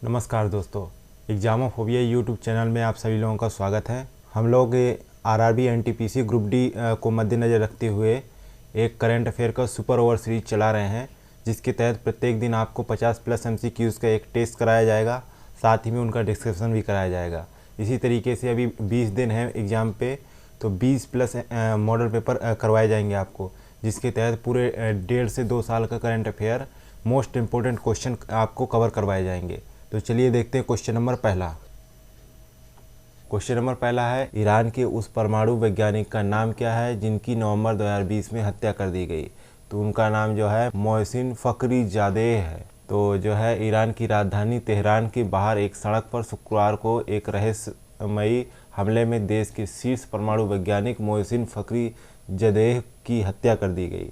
नमस्कार दोस्तों, एग्जामोफोबिया YouTube channel में आप सभी लोगों का स्वागत है। हम लोग आरआरबी एनटीपीसी ग्रुप डी को मद्देनज़र रखते हुए एक करंट अफेयर का सुपर ओवर सीरीज चला रहे हैं, जिसके तहत प्रत्येक दिन आपको 50+ MCQs का एक टेस्ट कराया जाएगा, साथ ही में उनका डिस्कशन भी कराया जाएगा। इसी तरीके से अभी 20 दिन हैं एग्ज़ाम पे, तो 20+ मॉडल पेपर करवाए जाएंगे आपको, जिसके तहत पूरे 1.5 से 2 साल का current affair most important question आपको कवर करवाए जाएंगे। तो चलिए देखते हैं क्वेश्चन नंबर पहला है, ईरान के उस परमाणु वैज्ञानिक का नाम क्या है जिनकी नवंबर 2020 में हत्या कर दी गई। तो उनका नाम जो है मोहसिन फ़खरीज़ादेह है। तो जो है ईरान की राजधानी तेहरान के बाहर एक सड़क पर शुक्रवार को एक रहस्यमयी हमले में देश के शीर्ष परमाणु वैज्ञानिक मोहसिन फ़खरीज़ादेह की हत्या कर दी गई।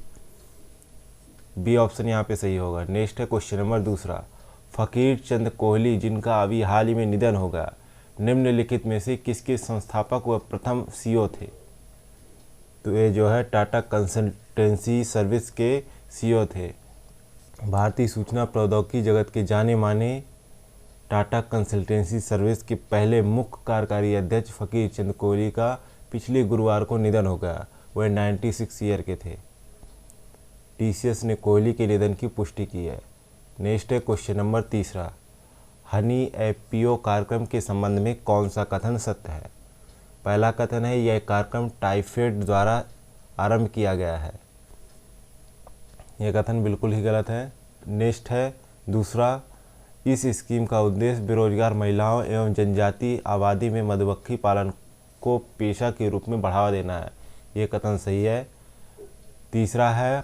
बी ऑप्शन यहाँ पे सही होगा। नेक्स्ट है क्वेश्चन नंबर दूसरा, फ़कीर चंद कोहली जिनका अभी हाल ही में निधन हो गया, निम्नलिखित में से किसके संस्थापक व प्रथम CEO थे। तो ये जो है टाटा कंसल्टेंसी सर्विस के CEO थे। भारतीय सूचना प्रौद्योगिकी जगत के जाने माने टाटा कंसल्टेंसी सर्विस के पहले मुख्य कार्यकारी अध्यक्ष फ़कीर चंद कोहली का पिछले गुरुवार को निधन हो गया। वह 96 ईयर के थे। TCS ने कोहली के निधन की पुष्टि की है। नेक्स्ट है क्वेश्चन नंबर तीसरा, हनी IPO कार्यक्रम के संबंध में कौन सा कथन सत्य है। पहला कथन है, यह कार्यक्रम टाइफेड द्वारा आरंभ किया गया है। यह कथन बिल्कुल ही गलत है। नेक्स्ट है दूसरा, इस स्कीम का उद्देश्य बेरोजगार महिलाओं एवं जनजातीय आबादी में मधुमक्खी पालन को पेशा के रूप में बढ़ावा देना है। ये कथन सही है। तीसरा है,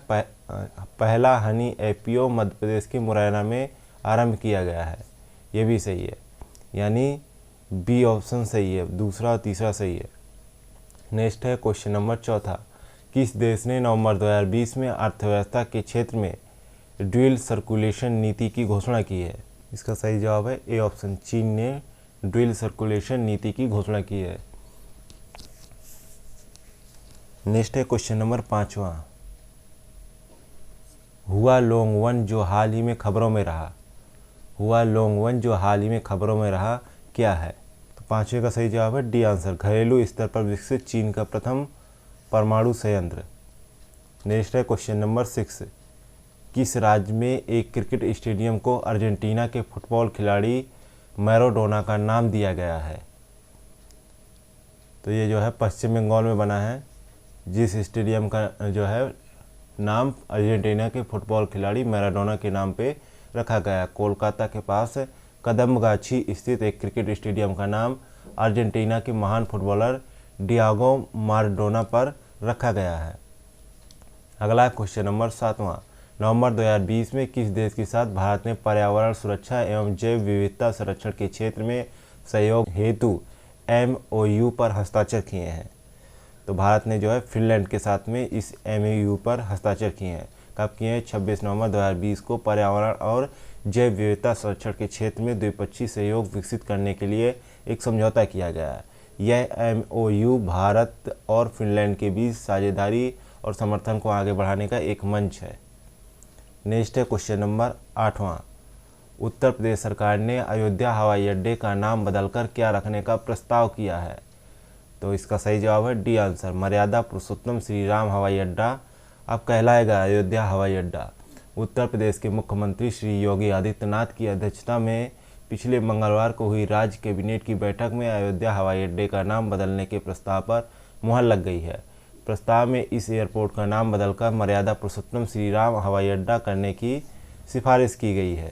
पहला हनी IPO मध्य प्रदेश के मुरैना में आरंभ किया गया है। ये भी सही है, यानी बी ऑप्शन सही है, दूसरा और तीसरा सही है। नेक्स्ट है क्वेश्चन नंबर चौथा, किस देश ने नवंबर 2020 में अर्थव्यवस्था के क्षेत्र में ड्यूल सर्कुलेशन नीति की घोषणा की है। इसका सही जवाब है ए ऑप्शन, चीन ने ड्यूल सर्कुलेशन नीति की घोषणा की है। नेक्स्ट है क्वेश्चन नंबर पाँचवा, हुआ लॉन्ग वन जो हाल ही में खबरों में रहा, क्या है। तो पांचवे का सही जवाब है डी आंसर, घरेलू स्तर पर विकसित चीन का प्रथम परमाणु संयंत्र। नेक्स्ट है क्वेश्चन नंबर 6, किस राज्य में एक क्रिकेट स्टेडियम को अर्जेंटीना के फुटबॉल खिलाड़ी मैराडोना का नाम दिया गया है। तो ये जो है पश्चिम बंगाल में बना है, जिस स्टेडियम का जो है नाम अर्जेंटीना के फुटबॉल खिलाड़ी मैराडोना के नाम पे रखा गया। कोलकाता के पास कदमगाछी स्थित एक क्रिकेट स्टेडियम का नाम अर्जेंटीना के महान फुटबॉलर डियागो माराडोना पर रखा गया है। अगला क्वेश्चन नंबर 7वां, नवंबर 2020 में किस देश के साथ भारत ने पर्यावरण सुरक्षा एवं जैव विविधता संरक्षण के क्षेत्र में सहयोग हेतु MOU पर हस्ताक्षर किए हैं। तो भारत ने जो है फिनलैंड के साथ में इस MOU पर हस्ताक्षर किए हैं। कब किए हैं? 26 नवंबर 2020 को पर्यावरण और जैव विविधता संरक्षण के क्षेत्र में द्विपक्षीय सहयोग विकसित करने के लिए एक समझौता किया गया है। यह MOU भारत और फिनलैंड के बीच साझेदारी और समर्थन को आगे बढ़ाने का एक मंच है। नेक्स्ट है क्वेश्चन नंबर 8वां, उत्तर प्रदेश सरकार ने अयोध्या हवाई अड्डे का नाम बदलकर क्या रखने का प्रस्ताव किया है। तो इसका सही जवाब है डी आंसर, मर्यादा पुरुषोत्तम श्री राम हवाई अड्डा अब कहलाएगा अयोध्या हवाई अड्डा। उत्तर प्रदेश के मुख्यमंत्री श्री योगी आदित्यनाथ की अध्यक्षता में पिछले मंगलवार को हुई राज्य कैबिनेट की बैठक में अयोध्या हवाई अड्डे का नाम बदलने के प्रस्ताव पर मुहर लग गई है। प्रस्ताव में इस एयरपोर्ट का नाम बदलकर मर्यादा पुरुषोत्तम श्री राम हवाई अड्डा करने की सिफारिश की गई है।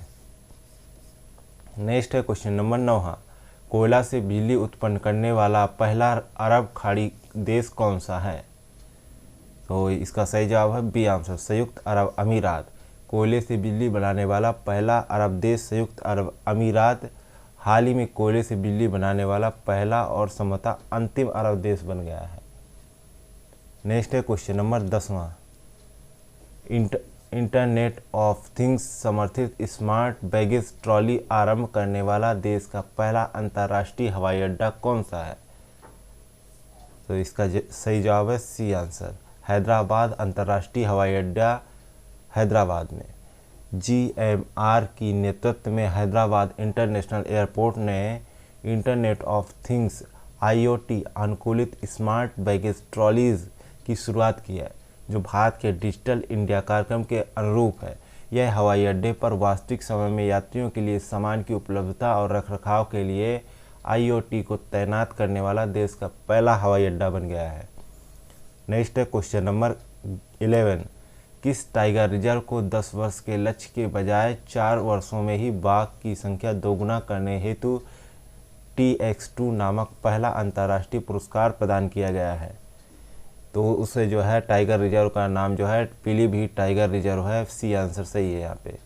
नेक्स्ट है क्वेश्चन नंबर 9, कोयला से बिजली उत्पन्न करने वाला पहला अरब खाड़ी देश कौन सा है। तो इसका सही जवाब है बी आंसर, संयुक्त अरब अमीरात। कोयले से बिजली बनाने वाला पहला अरब देश संयुक्त अरब अमीरात हाल ही में कोयले से बिजली बनाने वाला पहला और संभवतः अंतिम अरब देश बन गया है। नेक्स्ट है क्वेश्चन नंबर 10वां, इंटरनेट ऑफ थिंग्स समर्थित स्मार्ट बैगेज ट्रॉली आरंभ करने वाला देश का पहला अंतर्राष्ट्रीय हवाई अड्डा कौन सा है। तो इसका सही जवाब है सी आंसर, हैदराबाद अंतर्राष्ट्रीय हवाई अड्डा हैदराबाद में। GMR की नेतृत्व में हैदराबाद इंटरनेशनल एयरपोर्ट ने इंटरनेट ऑफ थिंग्स IoT अनुकूलित स्मार्ट बैगेज ट्रॉलीज की शुरुआत की है, जो भारत के डिजिटल इंडिया कार्यक्रम के अनुरूप है। यह हवाई अड्डे पर वास्तविक समय में यात्रियों के लिए सामान की उपलब्धता और रखरखाव के लिए IoT को तैनात करने वाला देश का पहला हवाई अड्डा बन गया है। नेक्स्ट है क्वेश्चन नंबर 11। किस टाइगर रिजर्व को 10 वर्ष के लक्ष्य के बजाय 4 वर्षों में ही बाघ की संख्या दोगुना करने हेतु TX2 नामक पहला अंतर्राष्ट्रीय पुरस्कार प्रदान किया गया है? तो उसे जो है टाइगर रिजर्व का नाम जो है पीलीभीत टाइगर रिजर्व है। सी आंसर सही है यहाँ पे।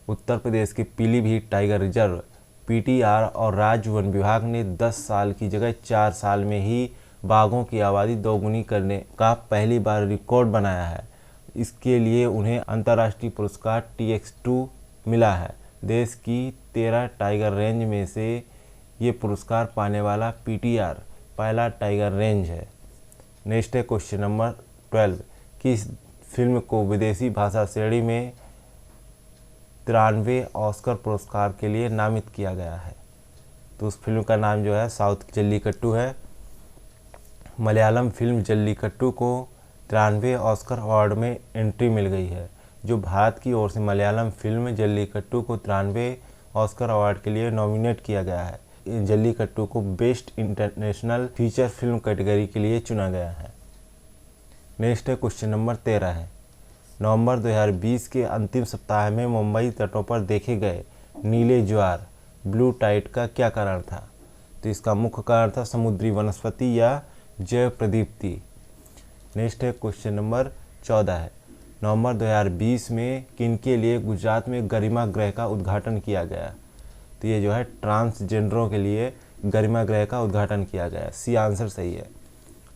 उत्तर प्रदेश के पीलीभीत टाइगर रिजर्व PTR और राज्य वन विभाग ने 10 साल की जगह 4 साल में ही बाघों की आबादी दोगुनी करने का पहली बार रिकॉर्ड बनाया है। इसके लिए उन्हें अंतर्राष्ट्रीय पुरस्कार TX2 मिला है। देश की 13 टाइगर रेंज में से ये पुरस्कार पाने वाला PTR पहला टाइगर रेंज है। नेक्स्ट है क्वेश्चन नंबर 12। किस फिल्म को विदेशी भाषा श्रेणी में 93 ऑस्कर पुरस्कार के लिए नामित किया गया है? तो उस फिल्म का नाम जो है साउथ जल्लीकट्टू है। मलयालम फिल्म जल्लीकट्टू को 93 ऑस्कर अवार्ड में एंट्री मिल गई है। जो भारत की ओर से मलयालम फिल्म जल्लीकट्टू को 93 ऑस्कर अवार्ड के लिए नॉमिनेट किया गया है। जल्लीकट्टू को best international feature film category के लिए चुना गया है। नेक्स्ट है क्वेश्चन नंबर 13 है। नवंबर 2020 के अंतिम सप्ताह में मुंबई तटों पर देखे गए नीले ज्वार ब्लू टाइड का क्या कारण था? तो इसका मुख्य कारण था समुद्री वनस्पति या जैव प्रदीप्ति। नेक्स्ट है क्वेश्चन नंबर 14 है। नवंबर 2020 में किनके लिए गुजरात में गरिमा गृह का उद्घाटन किया गया? तो ये जो है ट्रांसजेंडरों के लिए गरिमा गृह का उद्घाटन किया गया। सी आंसर सही है।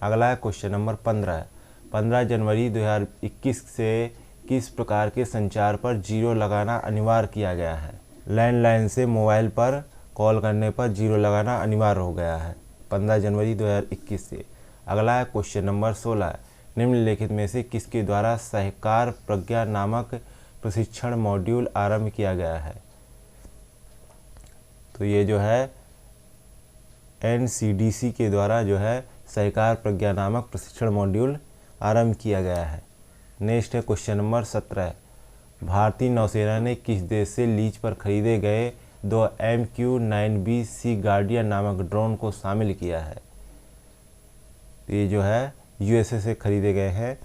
अगला है क्वेश्चन नंबर 15 है। 15 जनवरी 2021 से किस प्रकार के संचार पर जीरो लगाना अनिवार्य किया गया है? लैंडलाइन से मोबाइल पर कॉल करने पर जीरो लगाना अनिवार्य हो गया है 15 जनवरी 2021 से। अगला है क्वेश्चन नंबर 16। निम्नलिखित में से किसके द्वारा सहकार प्रज्ञा नामक प्रशिक्षण मॉड्यूल आरंभ किया गया है? तो ये जो है NCDC के द्वारा जो है सहकार प्रज्ञा नामक प्रशिक्षण मॉड्यूल आरंभ किया गया है। नेक्स्ट है क्वेश्चन नंबर 17। भारतीय नौसेना ने किस देश से लीज पर खरीदे गए 2 MQ-9B सी गार्डियन नामक ड्रोन को शामिल किया है? तो ये जो है USA से खरीदे गए हैं।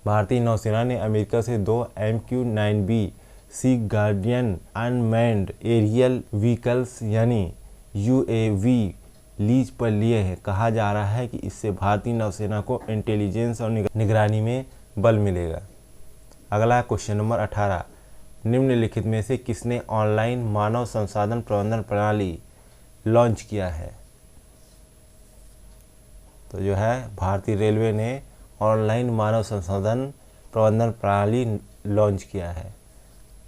भारतीय नौसेना ने अमेरिका से 2 MQ-9B सी गार्डियन अनमैन्ड एरियल व्हीकल्स यानी UAV लीज पर लिए हैं। कहा जा रहा है कि इससे भारतीय नौसेना को इंटेलिजेंस और निगरानी में बल मिलेगा। अगला क्वेश्चन नंबर 18। निम्नलिखित में से किसने ऑनलाइन मानव संसाधन प्रबंधन प्रणाली लॉन्च किया है? तो जो है भारतीय रेलवे ने ऑनलाइन मानव संसाधन प्रबंधन प्रणाली लॉन्च किया है।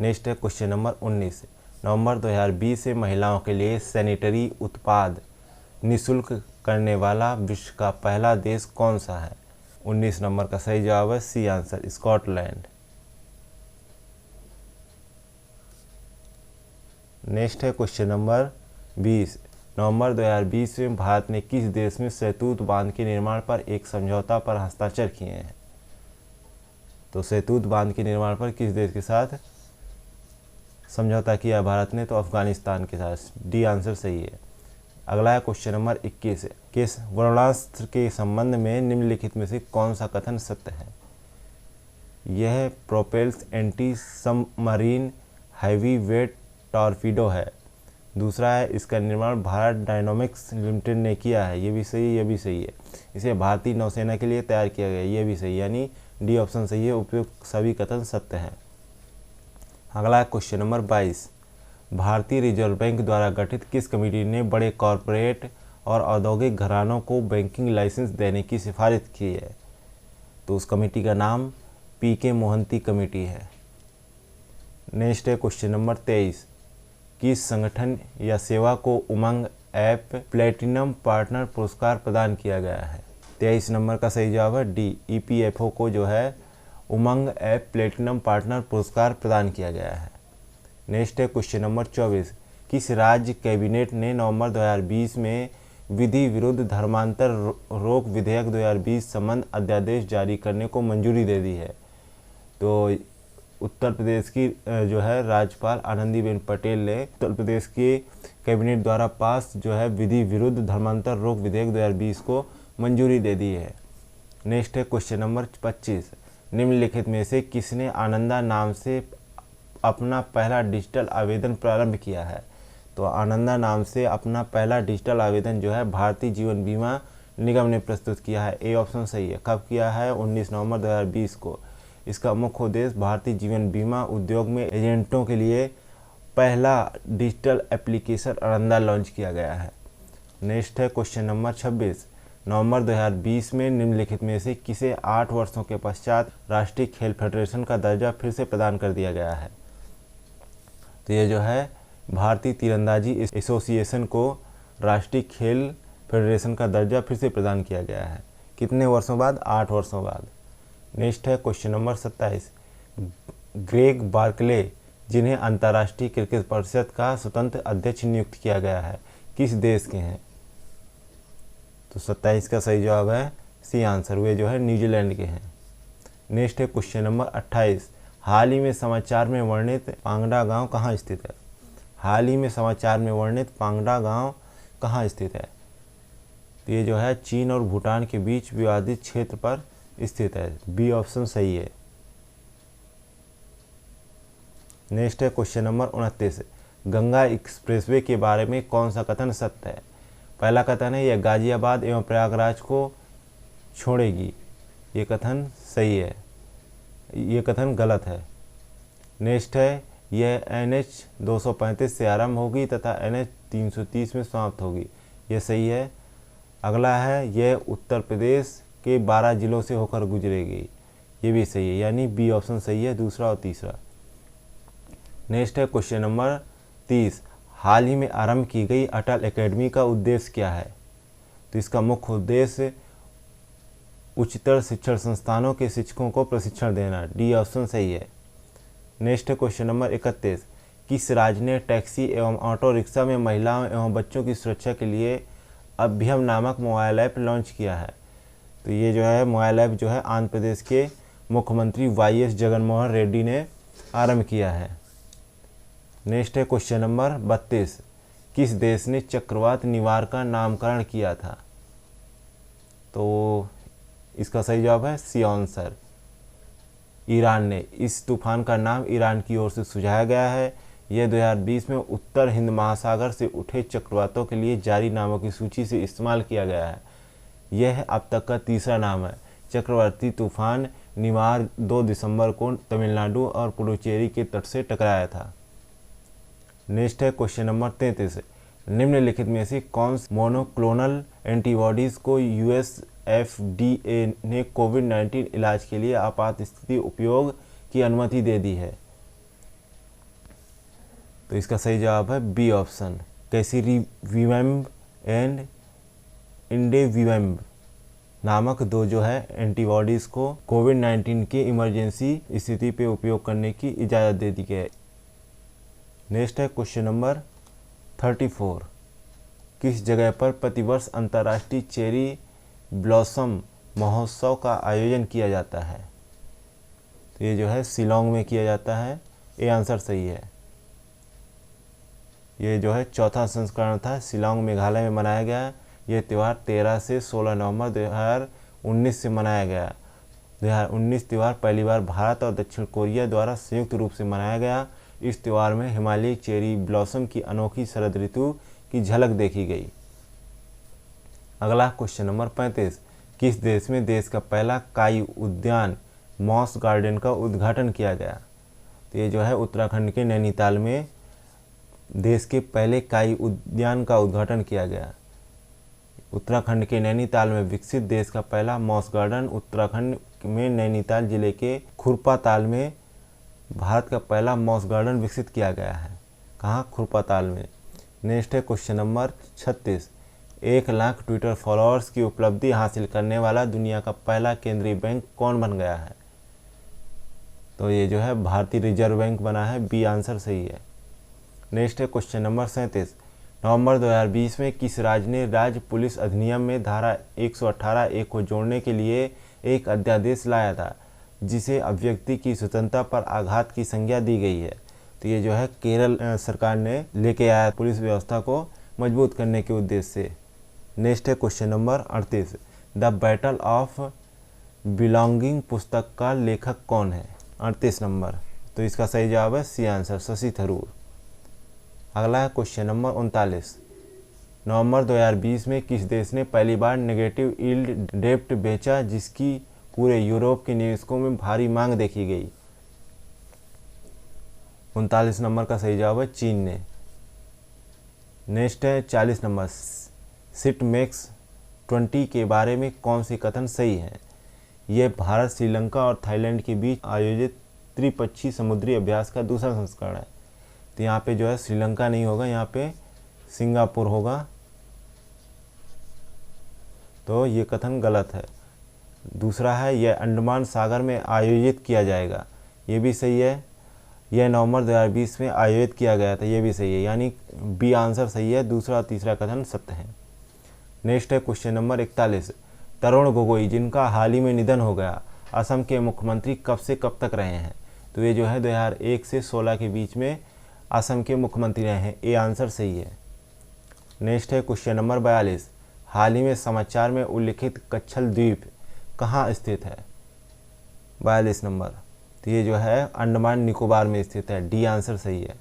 नेक्स्ट है क्वेश्चन नंबर 19। नवंबर 2020 से महिलाओं के लिए सैनिटरी उत्पाद निःशुल्क करने वाला विश्व का पहला देश कौन सा है? 19 नंबर का सही जवाब है सी आंसर, स्कॉटलैंड। नेक्स्ट है क्वेश्चन नंबर 20। नवंबर 2020 में भारत ने किस देश में सेतुत बांध के निर्माण पर एक समझौता पर हस्ताक्षर किए हैं? तो सेतुत बांध के निर्माण पर किस देश के साथ समझौता किया भारत ने? तो अफगानिस्तान के साथ। डी आंसर सही है। अगला है क्वेश्चन नंबर 21। किस वर्णास्त्र के संबंध में निम्नलिखित में से कौन सा कथन सत्य है? यह propels anti submarine heavy weight torpedo है। दूसरा है इसका निर्माण भारत डायनामिक्स लिमिटेड ने किया है। ये भी सही है, ये भी सही है। इसे भारतीय नौसेना के लिए तैयार किया गया, ये भी सही, यानी डी ऑप्शन सही है। उपयुक्त सभी कथन सत्य हैं। अगला क्वेश्चन नंबर 22। भारतीय रिजर्व बैंक द्वारा गठित किस कमेटी ने बड़े कॉरपोरेट और औद्योगिक घरानों को बैंकिंग लाइसेंस देने की सिफारिश की है? तो उस कमेटी का नाम PK मोहंती कमेटी है। नेक्स्ट है क्वेश्चन नंबर 23। किस संगठन या सेवा को उमंग ऐप प्लेटिनम पार्टनर पुरस्कार प्रदान किया गया है? 23 नंबर का सही जवाब है डी, ईपीएफओ को जो है उमंग ऐप प्लेटिनम पार्टनर पुरस्कार प्रदान किया गया है। नेक्स्ट है क्वेश्चन नंबर 24, किस राज्य कैबिनेट ने नवंबर 2020 में विधि विरुद्ध धर्मांतर रोक विधेयक 2020 संबंध अध्यादेश जारी करने को मंजूरी दे दी है? तो उत्तर प्रदेश की जो है राज्यपाल आनंदीबेन पटेल ने उत्तर प्रदेश के कैबिनेट द्वारा पास जो है विधि विरुद्ध धर्मांतर रोक विधेयक 2020 को मंजूरी दे दी है। नेक्स्ट है क्वेश्चन नंबर 25, निम्नलिखित में से किसने आनंदा नाम से अपना पहला डिजिटल आवेदन प्रारंभ किया है? तो आनंदा नाम से अपना पहला डिजिटल आवेदन जो है भारतीय जीवन बीमा निगम ने प्रस्तुत किया है। ए ऑप्शन सही है। कब किया है? 19 नवंबर 2020 को। इसका मुख्य उद्देश्य भारतीय जीवन बीमा उद्योग में एजेंटों के लिए पहला डिजिटल एप्लीकेशन आनंदा लॉन्च किया गया है। नेक्स्ट है क्वेश्चन नंबर 26, नवंबर 2020 में निम्नलिखित में से किसे 8 वर्षों के पश्चात राष्ट्रीय खेल फेडरेशन का दर्जा फिर से प्रदान कर दिया गया है? तो ये जो है भारतीय तीरंदाजी एसोसिएशन को राष्ट्रीय खेल फेडरेशन का दर्जा फिर से प्रदान किया गया है। कितने वर्षों बाद? 8 वर्षों बाद। नेक्स्ट है क्वेश्चन नंबर 27, ग्रेग बार्कले जिन्हें अंतर्राष्ट्रीय क्रिकेट परिषद का स्वतंत्र अध्यक्ष नियुक्त किया गया है, किस देश के हैं? तो 27 का सही जवाब है सी आंसर, वे जो है न्यूजीलैंड के हैं। नेक्स्ट है क्वेश्चन नंबर 28, हाल ही में समाचार में वर्णित पांगडा गांव कहाँ स्थित है? हाल ही में समाचार में वर्णित पांगडा गांव कहाँ स्थित है? तो ये जो है चीन और भूटान के बीच विवादित क्षेत्र पर स्थित है। बी ऑप्शन सही है। नेक्स्ट है क्वेश्चन नंबर 29, गंगा एक्सप्रेसवे के बारे में कौन सा कथन सत्य है? पहला कथन है यह गाजियाबाद एवं प्रयागराज को छोड़ेगी, ये कथन सही है। ये कथन गलत है। नेक्स्ट है यह NH 235 से आरंभ होगी तथा NH 330 में समाप्त होगी, ये सही है। अगला है यह उत्तर प्रदेश के 12 जिलों से होकर गुजरेगी, ये भी सही है, यानी बी ऑप्शन सही है, दूसरा और तीसरा। नेक्स्ट है क्वेश्चन नंबर 30, हाल ही में आरंभ की गई अटल एकेडमी का उद्देश्य क्या है? तो इसका मुख्य उद्देश्य उच्चतर शिक्षण संस्थानों के शिक्षकों को प्रशिक्षण देना, डी ऑप्शन सही है। नेक्स्ट है क्वेश्चन नंबर 31, किस राज्य ने टैक्सी एवं ऑटो रिक्शा में महिलाओं एवं बच्चों की सुरक्षा के लिए अभ्यम नामक मोबाइल ऐप लॉन्च किया है? तो ये जो है मोबाइल ऐप जो है आंध्र प्रदेश के मुख्यमंत्री YS जगनमोहन रेड्डी ने आरंभ किया है। नेक्स्ट है क्वेश्चन नंबर 32, किस देश ने चक्रवात निवार का नामकरण किया था? तो इसका सही जवाब है सी आंसर, ईरान ने। इस तूफान का नाम ईरान की ओर से सुझाया गया है। यह 2020 में उत्तर हिंद महासागर से उठे चक्रवातों के लिए जारी नामों की सूची से इस्तेमाल किया गया है। यह अब तक का तीसरा नाम है। चक्रवाती तूफान निवार 2 दिसंबर को तमिलनाडु और पुडुचेरी के तट से टकराया था। नेक्स्ट है क्वेश्चन नंबर 33, निम्नलिखित में से कौन सी मोनोक्लोनल एंटीबॉडीज को USFDA ने कोविड-19 इलाज के लिए आपात स्थिति उपयोग की अनुमति दे दी है? तो इसका सही जवाब है बी ऑप्शन, कैसिरिविमब एंड इंडेविमब नामक 2 जो है एंटीबॉडीज को कोविड-19 के इमरजेंसी स्थिति पे उपयोग करने की इजाज़त दे दी गई है। नेक्स्ट है क्वेश्चन नंबर 34, किस जगह पर प्रतिवर्ष अंतर्राष्ट्रीय चेरी ब्लॉसम महोत्सव का आयोजन किया जाता है? तो ये जो है शिलोंग में किया जाता है, ये आंसर सही है। ये जो है 4था संस्करण था, शिलोंग मेघालय में मनाया गया। ये त्यौहार 13 से 16 नवंबर 2019 से मनाया गया। 2019 त्यौहार पहली बार भारत और दक्षिण कोरिया द्वारा संयुक्त रूप से मनाया गया। इस त्यौहार में हिमालयी चेरी ब्लॉसम की अनोखी शरद ऋतु की झलक देखी गई। अगला क्वेश्चन नंबर 35, किस देश में देश का पहला काई उद्यान मॉस गार्डन का उद्घाटन किया गया? तो ये जो है उत्तराखंड के नैनीताल में देश के पहले काई उद्यान का उद्घाटन किया गया। उत्तराखंड के नैनीताल में विकसित देश का पहला मॉस गार्डन उत्तराखंड में नैनीताल जिले के खुरपाताल में भारत का पहला मॉस गार्डन विकसित किया गया है। कहाँ? खुरपाताल में। नेक्स्ट है question number 36, 1 lakh Twitter followers की उपलब्धि हासिल करने वाला दुनिया का पहला केंद्रीय बैंक कौन बन गया है? तो ये जो है भारतीय रिजर्व बैंक बना है। बी आंसर सही है। नेक्स्ट है क्वेश्चन नंबर 37। नवंबर 2020 में किस राज्य ने राज्य पुलिस अधिनियम में धारा 118(a) को जोड़ने के लिए एक अध्यादेश लाया था, जिसे अभिव्यक्ति की स्वतंत्रता पर आघात की संज्ञा दी गई है? तो ये जो है केरल सरकार ने लेके आया पुलिस व्यवस्था को मजबूत करने के उद्देश्य से। नेक्स्ट है question number 38। The battle of belonging पुस्तक का लेखक कौन है? 38 नंबर। तो इसका सही जवाब है सी आंसर, शशि थरूर। अगला है क्वेश्चन नंबर 39। नवंबर 2020 में किस देश ने पहली बार नेगेटिव यील्ड डेब्ट बेचा, जिसकी पूरे यूरोप के निवेशकों में भारी मांग देखी गई? 39 नंबर का सही जवाब है चीन ने। नेक्स्ट है 40 नंबर। सिट मैक्स 20 के बारे में कौन सी कथन सही है? यह भारत, श्रीलंका और थाईलैंड के बीच आयोजित त्रिपक्षीय समुद्री अभ्यास का दूसरा संस्करण है। तो यहाँ पे जो है श्रीलंका नहीं होगा, यहाँ पे सिंगापुर होगा। तो ये कथन गलत है। दूसरा है यह अंडमान सागर में आयोजित किया जाएगा, ये भी सही है। यह नवंबर 2020 में आयोजित किया गया था, ये भी सही है, यानी बी आंसर सही है। दूसरा और तीसरा कथन सत्य है। नेक्स्ट है क्वेश्चन नंबर 41। तरुण गोगोई, जिनका हाल ही में निधन हो गया, असम के मुख्यमंत्री कब से कब तक रहे हैं? तो ये जो है 2001 से 16 के बीच में असम के मुख्यमंत्री रहे हैं। ए आंसर सही है। नेक्स्ट है क्वेश्चन नंबर 42। हाल ही में समाचार में उल्लिखित कच्छल द्वीप कहाँ स्थित है? 42 नंबर। तो ये जो है अंडमान निकोबार में स्थित है। डी आंसर सही है।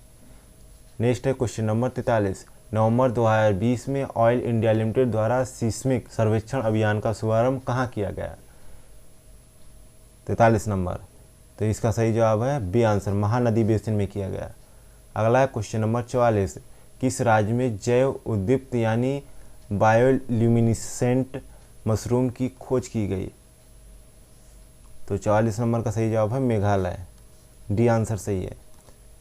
नेक्स्ट है क्वेश्चन नंबर 43। नवंबर 2020 में ऑयल इंडिया लिमिटेड द्वारा सीस्मिक सर्वेक्षण अभियान का शुभारंभ कहाँ किया गया? 43 नंबर। तो इसका सही जवाब है बी आंसर, महानदी बेसिन में किया गया। अगला है क्वेश्चन नंबर 44। किस राज्य में जैव उद्दीप्त यानी बायोल्यूमिनिसेंट मशरूम की खोज की गई? तो 44 नंबर का सही जवाब है मेघालय। डी आंसर सही है।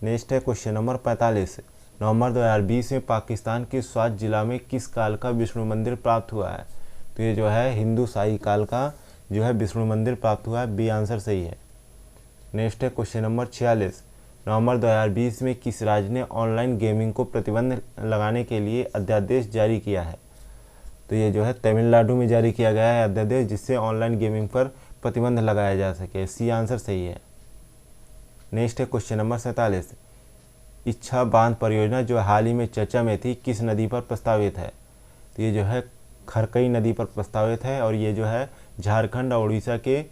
नेक्स्ट है क्वेश्चन नंबर 45। नवंबर 2020 में पाकिस्तान के स्वात जिला में किस काल का विष्णु मंदिर प्राप्त हुआ है? तो ये जो है हिंदू शाही काल का जो है विष्णु मंदिर प्राप्त हुआ है। बी आंसर सही है। नेक्स्ट है क्वेश्चन नंबर 46। नवंबर 2020 में किस राज्य ने ऑनलाइन गेमिंग को प्रतिबंध लगाने के लिए अध्यादेश जारी किया है? तो ये जो है तमिलनाडु में जारी किया गया है अध्यादेश, जिससे ऑनलाइन गेमिंग पर प्रतिबंध लगाया जा सके। सी आंसर सही है। नेक्स्ट है क्वेश्चन नंबर 47। इच्छा बांध परियोजना जो हाल ही में चर्चा में थी, किस नदी पर प्रस्तावित है? तो ये जो है खरकई नदी पर प्रस्तावित है, और ये जो है झारखंड और उड़ीसा के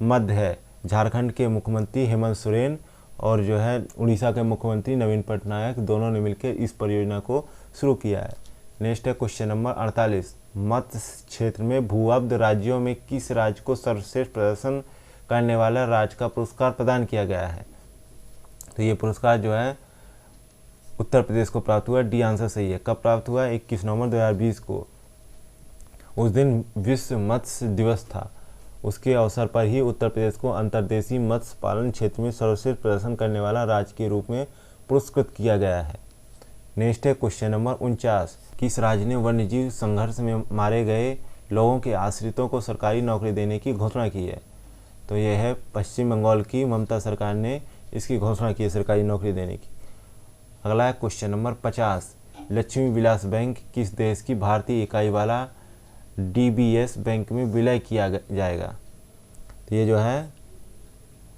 मध्य है। झारखंड के मुख्यमंत्री हेमंत सोरेन और जो है उड़ीसा के मुख्यमंत्री नवीन पटनायक, दोनों ने मिलकर इस परियोजना को शुरू किया है। नेक्स्ट है क्वेश्चन नंबर 48। मत्स्य क्षेत्र में भूअब्ध राज्यों में किस राज्य को सर्वश्रेष्ठ प्रदर्शन करने वाला राज्य का पुरस्कार प्रदान किया गया है? तो ये पुरस्कार जो है उत्तर प्रदेश को प्राप्त हुआ। डी आंसर सही है। कब प्राप्त हुआ? 21 नवंबर 2020 को। उस दिन विश्व मत्स्य दिवस था। उसके अवसर पर ही उत्तर प्रदेश को अंतर्देशीय मत्स्य पालन क्षेत्र में सर्वश्रेष्ठ प्रदर्शन करने वाला राज्य के रूप में पुरस्कृत किया गया है। नेक्स्ट है क्वेश्चन नंबर 49। किस राज्य ने वन्यजीव संघर्ष में मारे गए लोगों के आश्रितों को सरकारी नौकरी देने की घोषणा की है? तो यह है पश्चिम बंगाल की ममता सरकार ने इसकी घोषणा की है, सरकारी नौकरी देने की। अगला है question number 50। Lakshmi Vilas bank किस देश की भारतीय इकाई वाला DBS बैंक में विलय किया जाएगा? तो ये जो है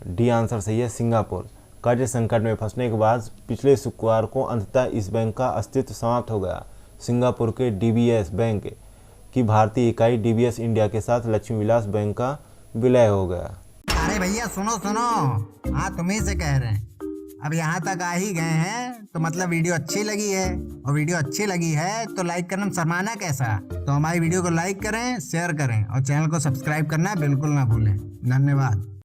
डी आंसर सही है, सिंगापुर। कर्ज संकट में फंसने के बाद पिछले शुक्रवार को अंततः इस बैंक का अस्तित्व समाप्त हो गया। सिंगापुर के DBS बैंक की भारतीय इकाई DBS इंडिया के साथ लक्ष्मी विलास बैंक का विलय हो गया। अरे भैया सुनो सुनो, हाँ तुम्ही से कह रहे हैं। अब यहाँ तक आ ही गए हैं तो मतलब वीडियो अच्छी लगी है, और वीडियो अच्छी लगी है तो लाइक करना शर्माना कैसा? तो हमारी वीडियो को लाइक करें, शेयर करें और चैनल को सब्सक्राइब करना बिल्कुल ना भूलें। धन्यवाद।